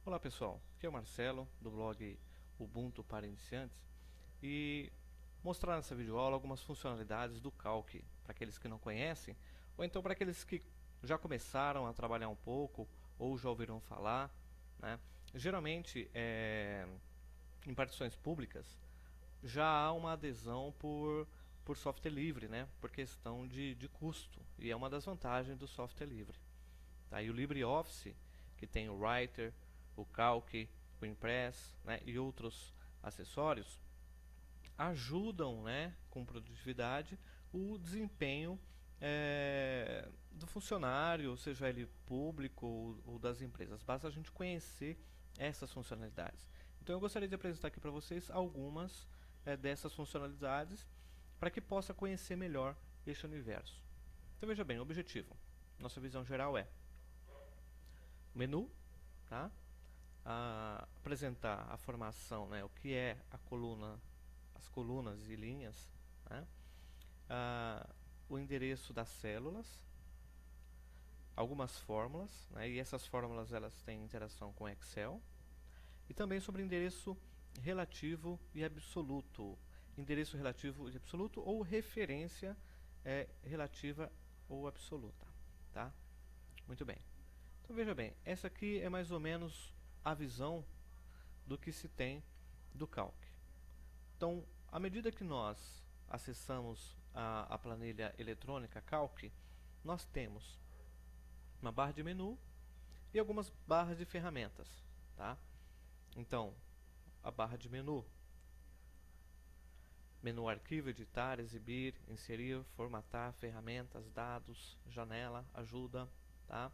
Olá pessoal, aqui é o Marcelo do blog Ubuntu para Iniciantes e mostrar nessa videoaula algumas funcionalidades do Calc para aqueles que não conhecem ou então para aqueles que já começaram a trabalhar um pouco ou já ouviram falar, né? Geralmente em partições públicas já há uma adesão por software livre, né? Por questão de custo, e é uma das vantagens do software livre. Tá? E o LibreOffice, que tem o Writer, o Calc, o Impress, né, e outros acessórios, ajudam, né, com produtividade o desempenho do funcionário, seja ele público ou das empresas. Basta a gente conhecer essas funcionalidades. Então eu gostaria de apresentar aqui para vocês algumas dessas funcionalidades para que possa conhecer melhor este universo. Então veja bem, o objetivo, nossa visão geral é menu, tá? Apresentar a formação, né, o que é a coluna, as colunas e linhas, né? O endereço das células, algumas fórmulas, né, e essas fórmulas elas têm interação com Excel, e também sobre endereço relativo e absoluto, endereço relativo e absoluto ou referência relativa ou absoluta, tá? Muito bem. Então veja bem, essa aqui é mais ou menos a visão do que se tem do Calc. Então, à medida que nós acessamos a planilha eletrônica Calc, nós temos uma barra de menu e algumas barras de ferramentas, tá? Então, a barra de menu, menu arquivo, editar, exibir, inserir, formatar, ferramentas, dados, janela, ajuda, tá?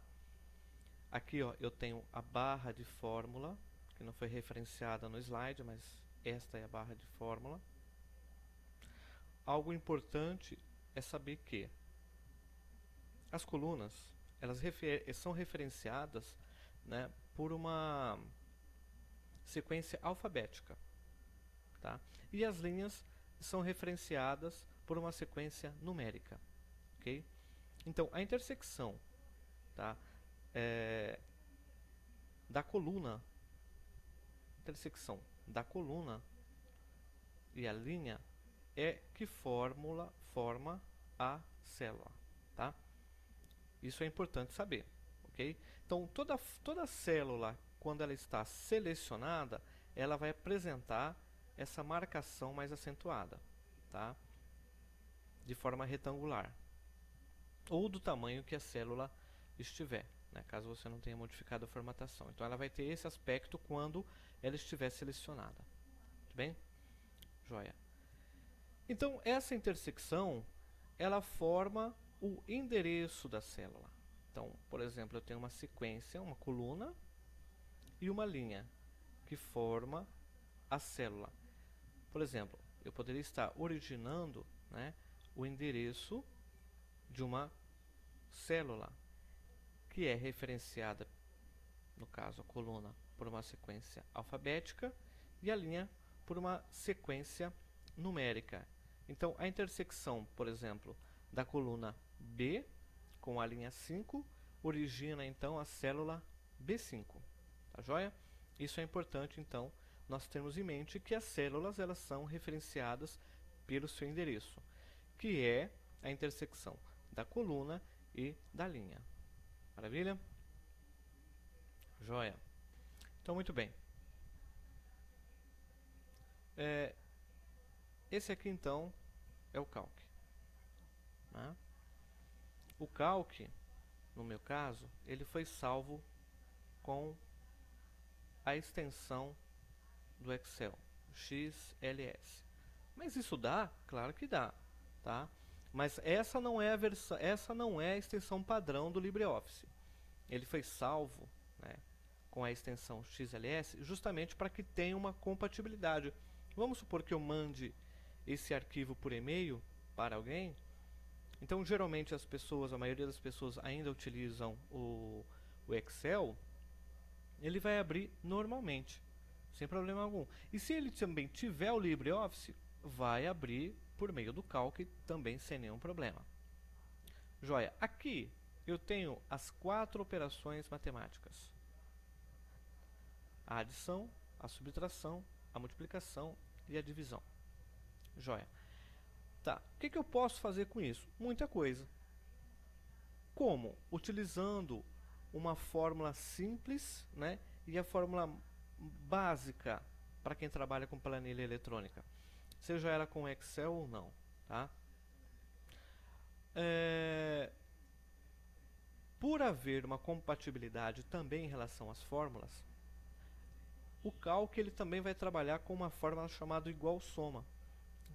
Aqui, ó, eu tenho a barra de fórmula, que não foi referenciada no slide, mas esta é a barra de fórmula. Algo importante é saber que as colunas elas são referenciadas, né, por uma sequência alfabética, tá? E as linhas são referenciadas por uma sequência numérica, ok? Então a intersecção, tá, da coluna, intersecção da coluna e a linha é que forma a célula, tá? Isso é importante saber, ok? Então toda célula, quando ela está selecionada, ela vai apresentar essa marcação mais acentuada, tá? De forma retangular ou do tamanho que a célula estiver, né? Caso você não tenha modificado a formatação. Então ela vai ter esse aspecto quando ela estiver selecionada. Tudo bem? Joia. Então essa intersecção ela forma o endereço da célula. Então, por exemplo, eu tenho uma sequência, uma coluna e uma linha que forma a célula. Por exemplo, eu poderia estar originando, né, o endereço de uma célula que é referenciada, no caso a coluna, por uma sequência alfabética e a linha por uma sequência numérica. Então a intersecção, por exemplo, da coluna B com a linha 5 origina então a célula B5. Tá joia? Isso é importante então nós temos em mente que as células elas são referenciadas pelo seu endereço, que é a intersecção da coluna e da linha. Maravilha? Joia. Então muito bem. Esse aqui então é o Calc, né? O Calc, no meu caso, ele foi salvo com a extensão do Excel, XLS. Mas isso dá? Claro que dá, tá? Mas essa não é a versão, essa não é a extensão padrão do LibreOffice. Ele foi salvo, né, com a extensão XLS justamente para que tenha uma compatibilidade. Vamos supor que eu mande esse arquivo por e-mail para alguém. Então, geralmente as pessoas, a maioria das pessoas ainda utilizam o Excel. Ele vai abrir normalmente, sem problema algum. E se ele também tiver o LibreOffice, vai abrir por meio do Calc também sem nenhum problema. Joia, aqui eu tenho as 4 operações matemáticas. a adição, a subtração, a multiplicação e a divisão. Joia. Tá, o que eu posso fazer com isso? Muita coisa. Como? Utilizando uma fórmula simples, né, e a fórmula básica para quem trabalha com planilha eletrônica, seja ela com Excel ou não. Tá? Por haver uma compatibilidade também em relação às fórmulas, o Calc ele também vai trabalhar com uma fórmula chamada igual soma,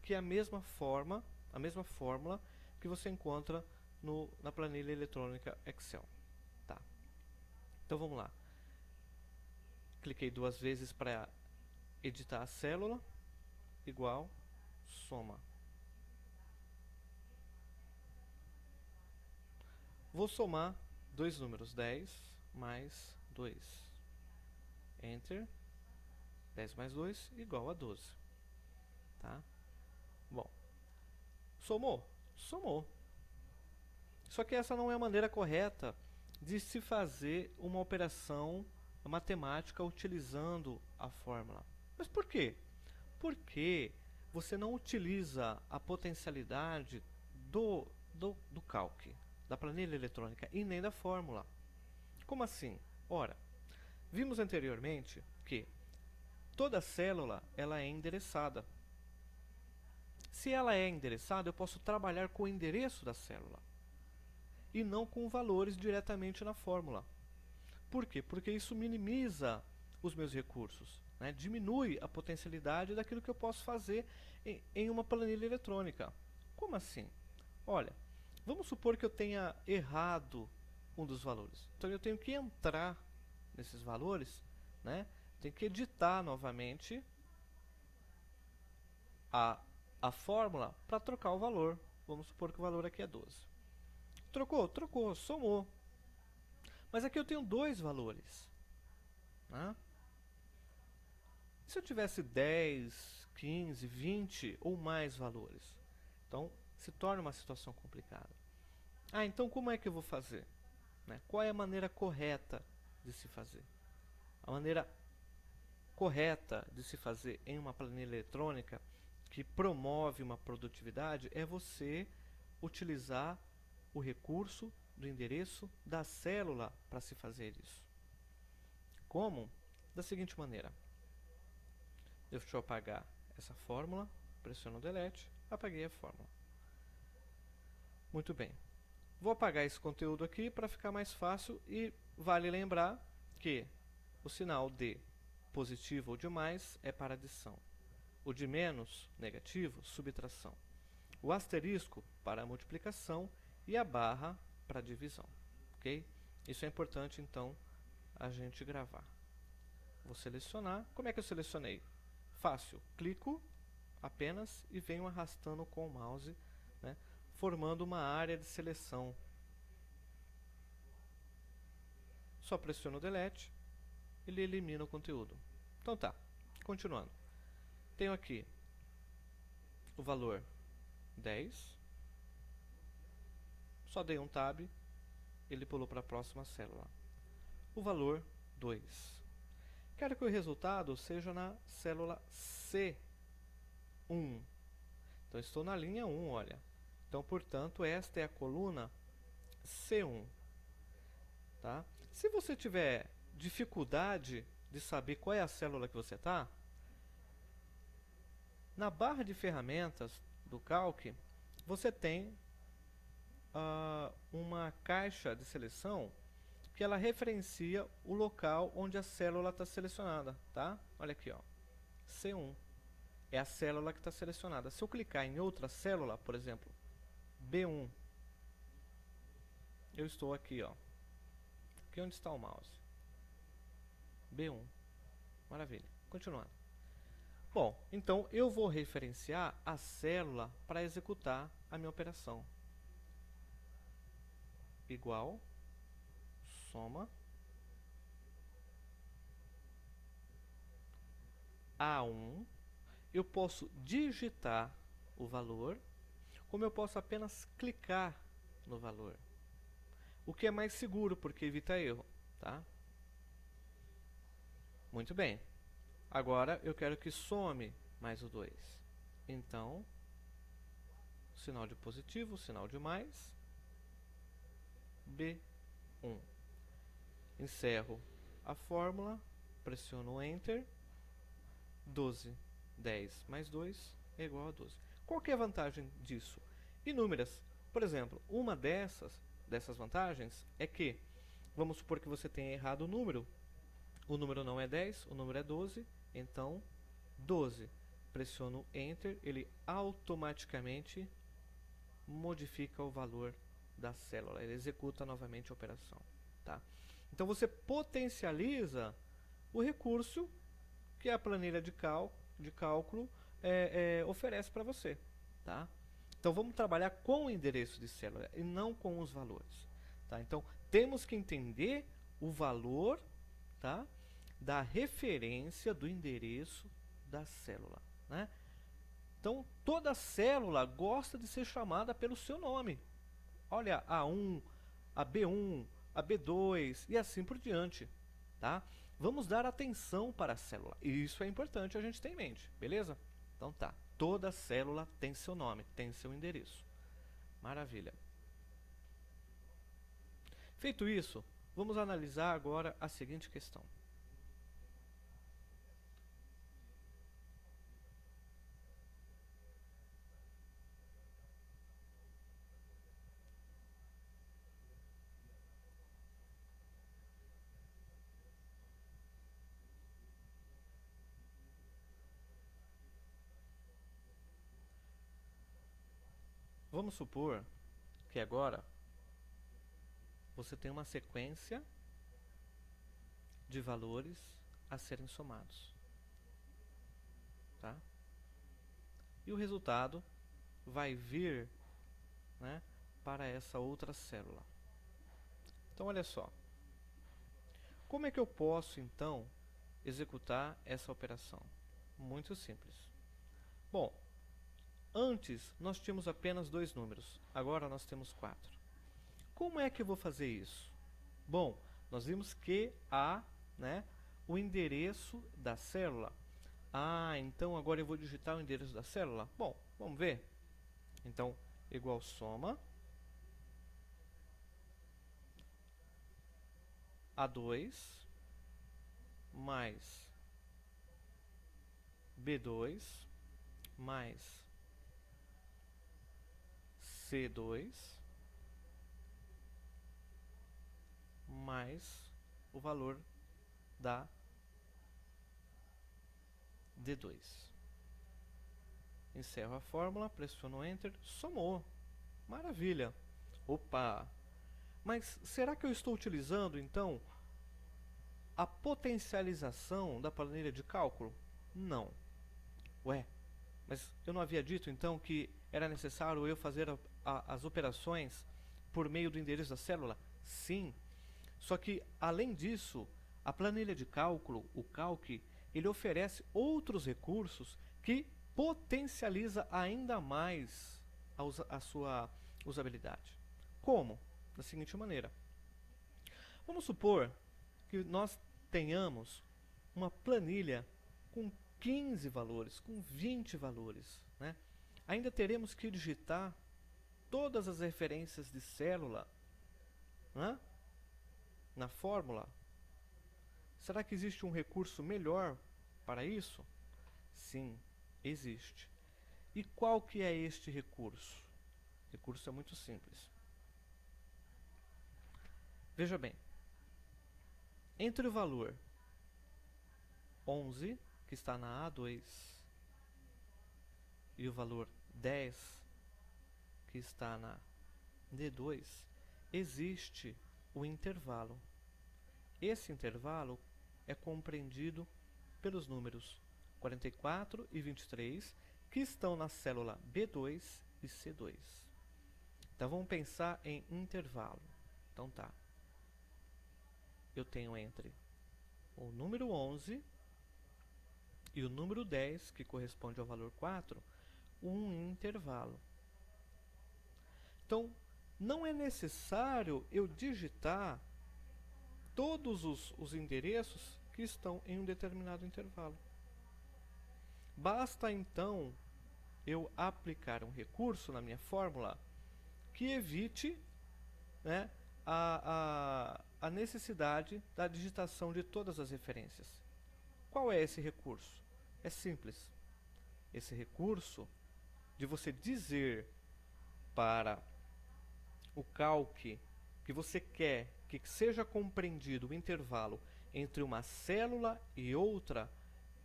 que é a mesma fórmula que você encontra na planilha eletrônica Excel. Tá. Então vamos lá. Cliquei 2 vezes para editar a célula, igual soma. Vou somar dois números, 10 mais 2. Enter. 10 mais 2 igual a 12. Tá? Bom, somou? Somou. Só que essa não é a maneira correta de se fazer uma operação matemática utilizando a fórmula. Mas por quê? Porque você não utiliza a potencialidade do Calc, da planilha eletrônica, e nem da fórmula. Como assim? Ora, vimos anteriormente que toda célula ela é endereçada. Se ela é endereçada, eu posso trabalhar com o endereço da célula e não com valores diretamente na fórmula. Por quê? Porque isso minimiza os meus recursos, né? Diminui a potencialidade daquilo que eu posso fazer em uma planilha eletrônica. Como assim? Olha, vamos supor que eu tenha errado um dos valores. Então eu tenho que entrar nesses valores, né? Tenho que editar novamente a fórmula para trocar o valor. Vamos supor que o valor aqui é 12. Trocou? Trocou, somou. Mas aqui eu tenho dois valores. Né? E se eu tivesse 10, 15, 20 ou mais valores? Então, se torna uma situação complicada. Ah, então como é que eu vou fazer? Né? Qual é a maneira correta de se fazer? A maneira correta de se fazer em uma planilha eletrônica que promove uma produtividade é você utilizar o recurso do endereço da célula para se fazer isso. Como? Da seguinte maneira. Deixa eu apagar essa fórmula, pressiono Delete, apaguei a fórmula. Muito bem. Vou apagar esse conteúdo aqui para ficar mais fácil e vale lembrar que o sinal de positivo ou de mais é para adição. O de menos, negativo, subtração. O asterisco para a multiplicação e a barra para a divisão. Ok? Isso é importante, então, a gente gravar. Vou selecionar. Como é que eu selecionei? Fácil. Clico apenas e venho arrastando com o mouse, né, formando uma área de seleção. Só pressiono Delete, ele elimina o conteúdo. Então tá, continuando. Tenho aqui o valor 10. Só dei um tab, ele pulou para a próxima célula. O valor 2. Quero que o resultado seja na célula C1. Então estou na linha 1, olha. Então, portanto, esta é a coluna C1. Tá? Se você tiver dificuldade de saber qual é a célula que você está, na barra de ferramentas do Calc, você tem uma caixa de seleção que ela referencia o local onde a célula está selecionada. Tá? Olha aqui, ó, C1 é a célula que está selecionada. Se eu clicar em outra célula, por exemplo, B1, eu estou aqui, ó. Aqui onde está o mouse. B1. Maravilha. Continuando. Bom, então eu vou referenciar a célula para executar a minha operação. Igual, soma, A1. Eu posso digitar o valor, como eu posso apenas clicar no valor. O que é mais seguro, porque evita erro. Tá? Muito bem. Agora eu quero que some mais o 2. Então, sinal de positivo, sinal de mais, B1. Encerro a fórmula, pressiono o Enter, 12, 10 mais 2 é igual a 12. Qual que é a vantagem disso? Inúmeras. Por exemplo, uma dessas vantagens é que, vamos supor que você tenha errado o número não é 10, o número é 12, então 12. Pressiono Enter, ele automaticamente modifica o valor da célula, ele executa novamente a operação. Tá? Então você potencializa o recurso que a planilha de cálculo oferece para você. Tá? Então vamos trabalhar com o endereço de célula e não com os valores. Tá? Então temos que entender o valor, tá, da referência do endereço da célula. Né? Então toda célula gosta de ser chamada pelo seu nome. Olha, A1, a B1, a B2 e assim por diante. Tá? Vamos dar atenção para a célula. E isso é importante a gente ter em mente, beleza? Então tá, toda célula tem seu nome, tem seu endereço. Maravilha. Feito isso, vamos analisar agora a seguinte questão. Vamos supor que agora você tem uma sequência de valores a serem somados. Tá? E o resultado vai vir, né, para essa outra célula. Então olha só. Como é que eu posso então executar essa operação? Muito simples. Bom, antes nós tínhamos apenas 2 números, agora nós temos 4. Como é que eu vou fazer isso? Bom, nós vimos que há, né, o endereço da célula. Então agora eu vou digitar o endereço da célula? Bom, vamos ver. Então, igual soma A2 mais B2 mais C2 mais o valor da D2. Encerro a fórmula, pressiono Enter, somou. Maravilha! Opa! Mas será que eu estou utilizando, então, a potencialização da planilha de cálculo? Não. Ué, mas eu não havia dito, então, que era necessário eu fazer as operações por meio do endereço da célula? Sim. Só que, além disso, a planilha de cálculo, o Calc, ele oferece outros recursos que potencializa ainda mais a sua usabilidade. Como? Da seguinte maneira. Vamos supor que nós tenhamos uma planilha com 15 valores, com 20 valores. Né? Ainda teremos que digitar todas as referências de célula, né, na fórmula. Será que existe um recurso melhor para isso? Sim, existe. E qual que é este recurso? O recurso é muito simples. Veja bem, entre o valor 11, que está na A2, e o valor 10, que está na D2, existe o intervalo. Esse intervalo é compreendido pelos números 44 e 23, que estão na célula B2 e C2. Então vamos pensar em intervalo. Então tá. Eu tenho entre o número 11 e o número 10, que corresponde ao valor 4, um intervalo. Então, não é necessário eu digitar todos os endereços que estão em um determinado intervalo. Basta então eu aplicar um recurso na minha fórmula que evite, né, a necessidade da digitação de todas as referências. Qual é esse recurso? É simples. Esse recurso de você dizer para o calc que você quer que seja compreendido o intervalo entre uma célula e outra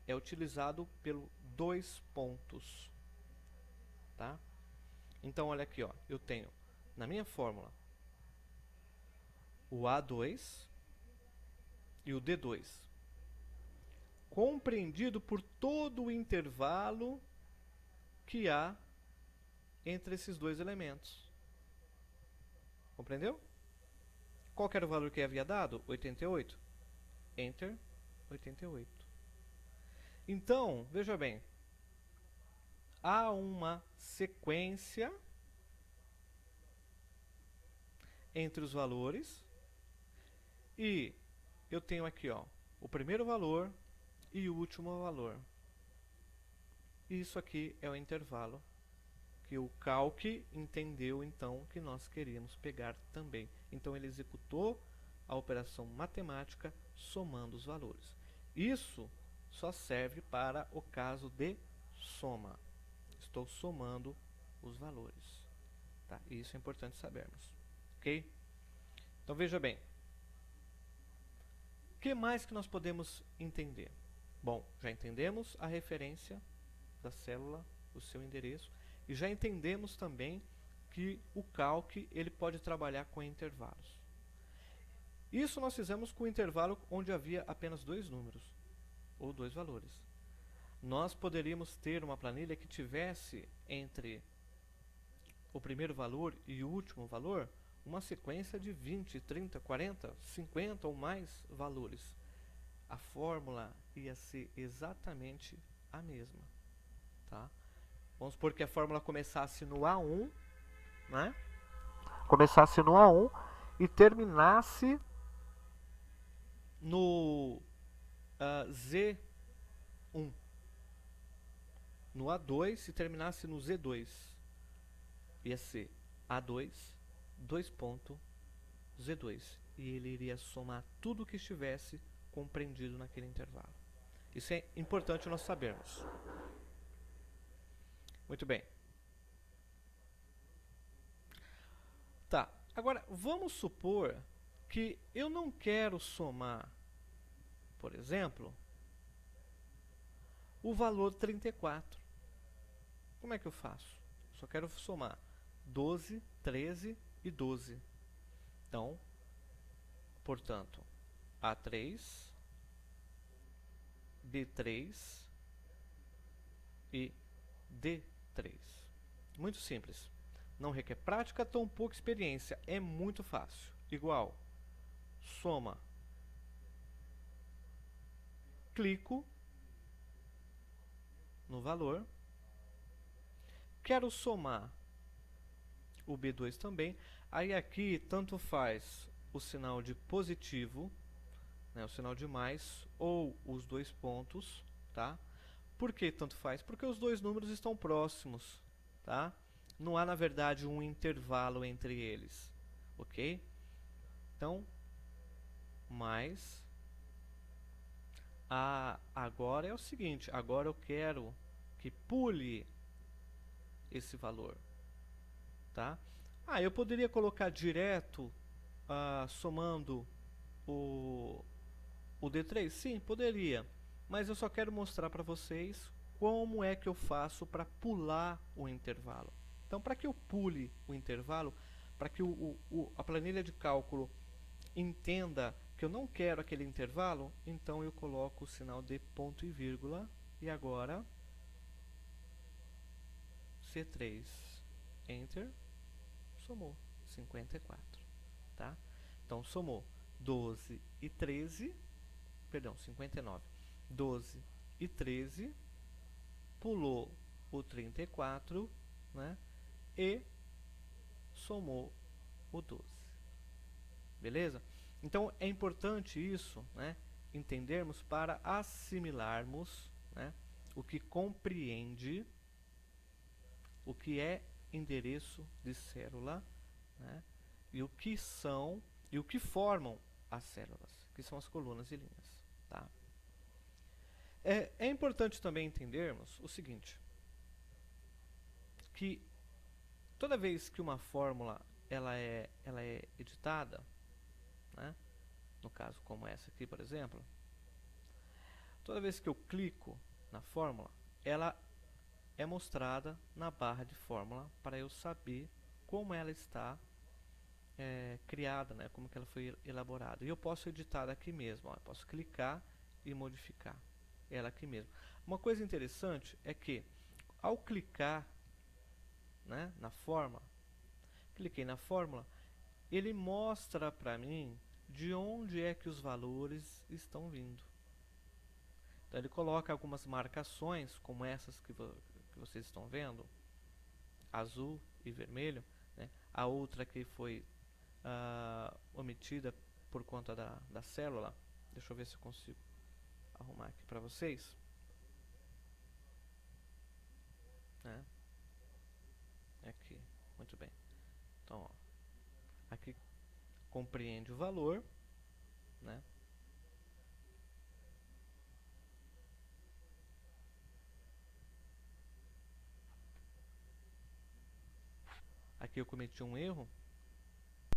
é utilizado pelo dois pontos, tá? Então olha aqui, ó, eu tenho na minha fórmula o A2 e o D2 compreendido por todo o intervalo que há entre esses dois elementos. Compreendeu? Qual que era o valor que havia dado? 88. Enter 88. Então, veja bem, há uma sequência entre os valores e eu tenho aqui, ó, o primeiro valor e o último valor. Isso aqui é o intervalo que o calc entendeu então que nós queríamos pegar também. Então ele executou a operação matemática somando os valores. Isso só serve para o caso de soma. Estou somando os valores. Tá? Isso é importante sabermos. Ok? Então veja bem. O que mais que nós podemos entender? Bom, já entendemos a referência da célula, o seu endereço, e já entendemos também que o calc ele pode trabalhar com intervalos. Isso nós fizemos com o intervalo onde havia apenas dois números, ou dois valores. Nós poderíamos ter uma planilha que tivesse entre o primeiro valor e o último valor uma sequência de 20, 30, 40, 50 ou mais valores. A fórmula ia ser exatamente a mesma. Tá? Vamos supor que a fórmula começasse no A1, né? Começasse no A1 e terminasse no Z1. No A2 e terminasse no Z2. Ia ser A2, 2 ponto, Z2. E ele iria somar tudo que estivesse compreendido naquele intervalo. Isso é importante nós sabermos. Muito bem. Tá, agora vamos supor que eu não quero somar, por exemplo, o valor 34. Como é que eu faço? Só quero somar 12, 13 e 12. Então, portanto, A3, B3 e D3. Muito simples. Não requer prática, tão pouca experiência. É muito fácil. Igual, soma, clico no valor, quero somar o B2 também, aí aqui tanto faz o sinal de positivo, né, o sinal de mais, ou os dois pontos, tá? Por que tanto faz? Porque os dois números estão próximos, tá? Não há, na verdade, um intervalo entre eles, ok? Então, mais. Agora é o seguinte, agora eu quero que pule esse valor, tá? Eu poderia colocar direto somando o D3? Sim, poderia, mas eu só quero mostrar para vocês como é que eu faço para pular o intervalo. Então, para que eu pule o intervalo, para que a planilha de cálculo entenda que eu não quero aquele intervalo, então eu coloco o sinal de ponto e vírgula e agora C3, Enter, somou 54, tá? Então somou 12 e 13, perdão, 59, 12 e 13, pulou o 34, né? E somou o 12. Beleza? Então é importante isso, né? entendermos para assimilarmos, né, o que compreende, o que é endereço de célula, né, e o que são e o que formam as células, que são as colunas e linhas. Tá? É importante também entendermos o seguinte, que toda vez que uma fórmula ela é editada, né, no caso como essa aqui, por exemplo, toda vez que eu clico na fórmula, ela é mostrada na barra de fórmula para eu saber como ela está criada, né, como que ela foi elaborada. E eu posso editar aqui mesmo, ó, eu posso clicar e modificar ela aqui mesmo. Uma coisa interessante é que ao clicar, né, na fórmula, cliquei na fórmula, ele mostra para mim de onde é que os valores estão vindo. Então ele coloca algumas marcações, como essas que vocês estão vendo, azul e vermelho, né? A outra que foi omitida por conta da célula. Deixa eu ver se eu consigo arrumar aqui para vocês. Né? Aqui, muito bem. Então, ó, aqui compreende o valor, né? Aqui eu cometi um erro,